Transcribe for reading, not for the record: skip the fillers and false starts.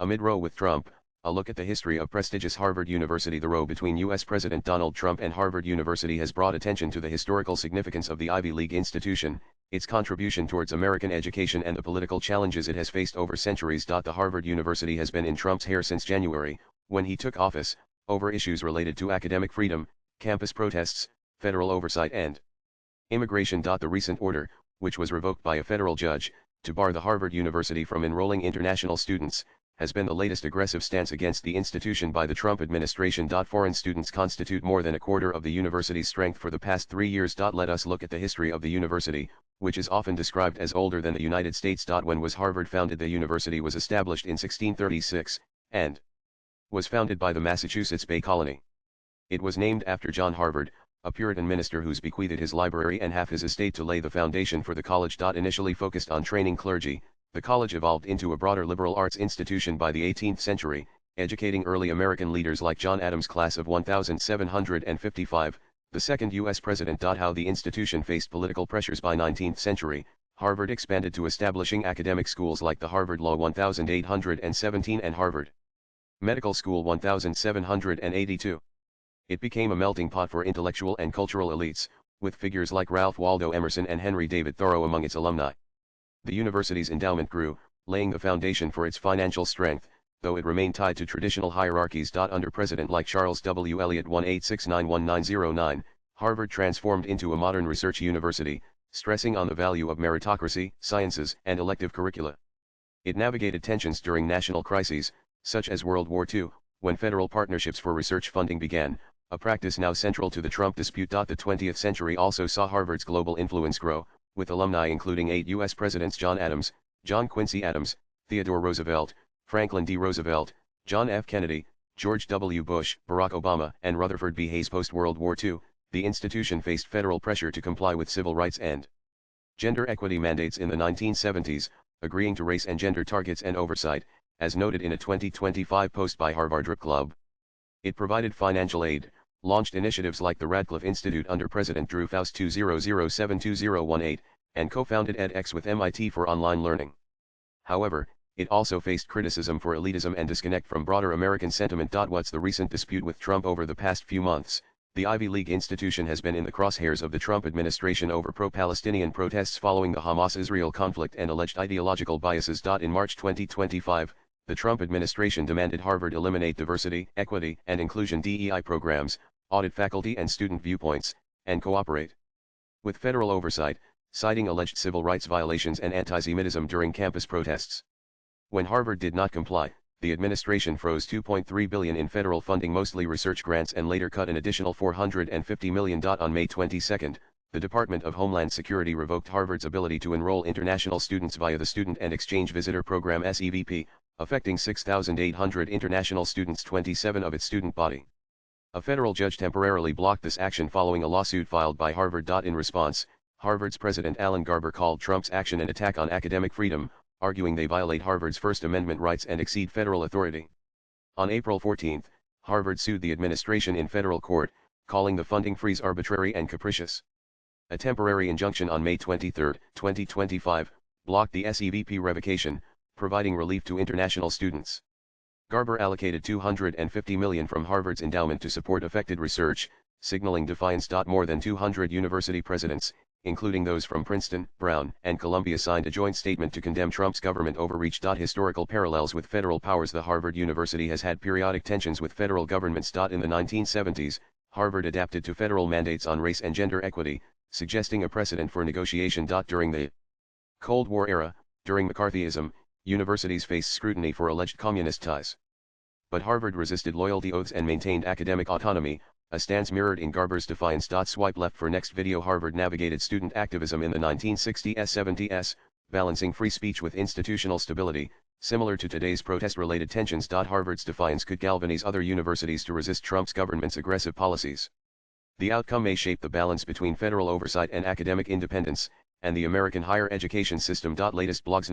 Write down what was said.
Amid row with Trump, a look at the history of prestigious Harvard University. The row between U.S. President Donald Trump and Harvard University has brought attention to the historical significance of the Ivy League institution, its contribution towards American education and the political challenges it has faced over centuries. The Harvard University has been in Trump's hair since January, when he took office, over issues related to academic freedom, campus protests, federal oversight and immigration. The recent order, which was revoked by a federal judge, to bar the Harvard University from enrolling international students, has been the latest aggressive stance against the institution by the Trump administration. Foreign students constitute more than a quarter of the university's strength for the past 3 years. Let us look at the history of the university, which is often described as older than the United States. When was Harvard founded? The university was established in 1636, and was founded by the Massachusetts Bay Colony. It was named after John Harvard, a Puritan minister whose bequeathed his library and half his estate to lay the foundation for the college. Initially focused on training clergy, the college evolved into a broader liberal arts institution by the 18th century, educating early American leaders like John Adams, class of 1755, the second U.S. president. How the institution faced political pressures. By 19th century, Harvard expanded to establishing academic schools like the Harvard Law 1817 and Harvard Medical School 1782. It became a melting pot for intellectual and cultural elites, with figures like Ralph Waldo Emerson and Henry David Thoreau among its alumni. The university's endowment grew, laying the foundation for its financial strength, though it remained tied to traditional hierarchies. Under President like Charles W. Eliot 1869-1909, Harvard transformed into a modern research university, stressing on the value of meritocracy, sciences, and elective curricula. It navigated tensions during national crises, such as World War II, when federal partnerships for research funding began, a practice now central to the Trump dispute. The 20th century also saw Harvard's global influence grow, with alumni including 8 U.S. presidents: John Adams, John Quincy Adams, Theodore Roosevelt, Franklin D. Roosevelt, John F. Kennedy, George W. Bush, Barack Obama, and Rutherford B. Hayes. Post-World War II, the institution faced federal pressure to comply with civil rights and gender equity mandates in the 1970s, agreeing to race and gender targets and oversight, as noted in a 2025 post by Harvard Rip Club. It provided financial aid, launched initiatives like the Radcliffe Institute under President Drew Faust 2007-2018, and co-founded edX with MIT for online learning. However, it also faced criticism for elitism and disconnect from broader American sentiment. What's the recent dispute with Trump? Over the past few months, the Ivy League institution has been in the crosshairs of the Trump administration over pro-Palestinian protests following the Hamas-Israel conflict and alleged ideological biases. In March 2025, the Trump administration demanded Harvard eliminate diversity, equity, and inclusion (DEI) programs, audit faculty and student viewpoints, and cooperate with federal oversight, citing alleged civil rights violations and anti-Semitism during campus protests. When Harvard did not comply, the administration froze $2.3 billion in federal funding, mostly research grants, and later cut an additional $450 million. On May 22, the Department of Homeland Security revoked Harvard's ability to enroll international students via the Student and Exchange Visitor Program (SEVP), affecting 6,800 international students, 27 of its student body. A federal judge temporarily blocked this action following a lawsuit filed by Harvard. In response, Harvard's president Alan Garber called Trump's action an attack on academic freedom, arguing they violate Harvard's First Amendment rights and exceed federal authority. On April 14, Harvard sued the administration in federal court, calling the funding freeze arbitrary and capricious. A temporary injunction on May 23, 2025, blocked the SEVP revocation, providing relief to international students. Garber allocated $250 million from Harvard's endowment to support affected research, signaling defiance. More than 200 university presidents, including those from Princeton, Brown, and Columbia, signed a joint statement to condemn Trump's government overreach. Historical parallels with federal powers. The Harvard University has had periodic tensions with federal governments. In the 1970s, Harvard adapted to federal mandates on race and gender equity, suggesting a precedent for negotiation. During the Cold War era, during McCarthyism, universities faced scrutiny for alleged communist ties. But Harvard resisted loyalty oaths and maintained academic autonomy, a stance mirrored in Garber's defiance. Swipe left for next video. Harvard navigated student activism in the 1960s-70s, balancing free speech with institutional stability, similar to today's protest-related tensions. Harvard's defiance could galvanize other universities to resist Trump's government's aggressive policies. The outcome may shape the balance between federal oversight and academic independence, and the American higher education system. Latest blogs.